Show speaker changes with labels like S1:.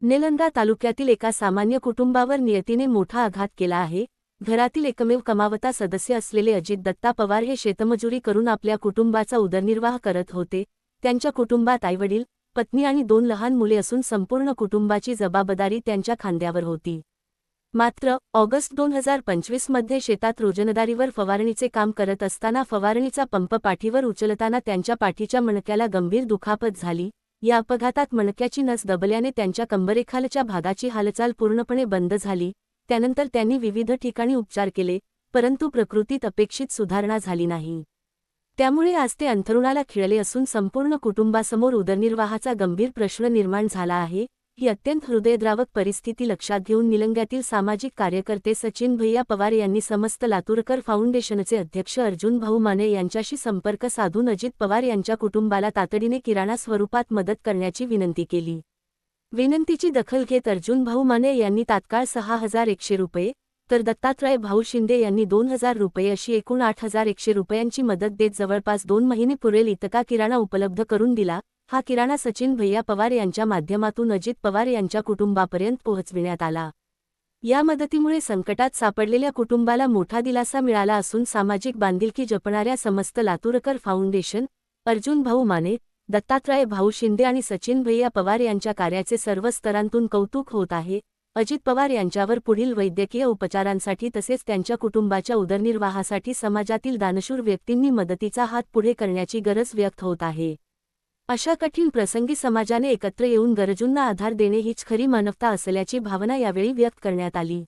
S1: निलंगा तालुक्यातील एका सामान्य कुटुंबावर नियतीने मोठा आघात केला आहे. घरातील एकमेव कमावता सदस्य असलेले अजित दत्ता पवार हे शेतमजुरी करून आपल्या कुटुंबाचा उदरनिर्वाह करत होते. त्यांच्या कुटुंबात आईवडील, पत्नी आणि 2 लहान मुले असून संपूर्ण कुटुंबाची जबाबदारी त्यांच्या खांद्यावर होती. मात्र ऑगस्ट 2025 मध्ये शेतात रोजंदारीवर फवारणीचे काम करत असताना फवारणीचा पंप पाठीवर उचलताना त्यांच्या पाठीच्या मणक्याला गंभीर दुखापत झाली. या अपघातात मणक्याची नस दबल्याने त्यांच्या कंबरेखालच्या भागाची हालचाल पूर्णपणे बंद झाली. त्यानंतर त्यांनी विविध ठिकाणी उपचार केले, परंतु प्रकृतीत अपेक्षित सुधारणा झाली नाही. त्यामुळे आज ते अंथरुणाला खिळले असून संपूर्ण कुटुंबासमोर उदरनिर्वाहाचा गंभीर प्रश्न निर्माण झाला आहे. ही अत्यंत हृदयद्रावक परिस्थिती लक्षात घेऊन निलंग्यातील सामाजिक कार्यकर्ते सचिन भैया पवार यांनी समस्त लातूरकर फाउंडेशनचे अध्यक्ष अर्जुन भाऊ माने यांच्याशी संपर्क साधून अजित पवार यांच्या कुटुंबाला तातडीने किराणा स्वरूपात मदत करण्याची विनंती केली. विनंतीची दखल घेत अर्जुन भाऊ माने यांनी तात्काळ 6,100 रुपये, तर दत्तात्रय भाऊ शिंदे यांनी 2,000 रुपये अशी एकूण 8,100 रुपयांची मदत देत जवळपास 2 महिने पुरेल इतका किराणा उपलब्ध करून दिला. हा किराणा सचिन भैया पवार यांच्या माध्यमातून अजित पवार यांच्या कुटुंबापर्यंत पोहोचविण्यात आला. या मदतीमुळे संकटात सापडलेल्या कुटुंबाला मोठा दिलासा मिळाला असून सामाजिक बांधिलकी जपणाऱ्या समस्त लातूरकर फाउंडेशन, अर्जुन भाऊ माने, दत्तात्रय भाऊ शिंदे आणि सचिन भैया पवार यांच्या कार्याचे सर्व स्तरांतून कौतुक होत आहे. अजित पवार यांच्यावर पुढील वैद्यकीय उपचारांसाठी तसेच त्यांच्या कुटुंबाच्या उदरनिर्वाहासाठी समाजातील दानशूर व्यक्तींनी मदतीचा हात पुढे करण्याची गरज व्यक्त होत आहे. अशा कठीण प्रसंगी समाजाने एकत्र येऊन गरजूंना आधार देणे हीच खरी मानवता असल्याची भावना यावेळी व्यक्त करण्यात आली.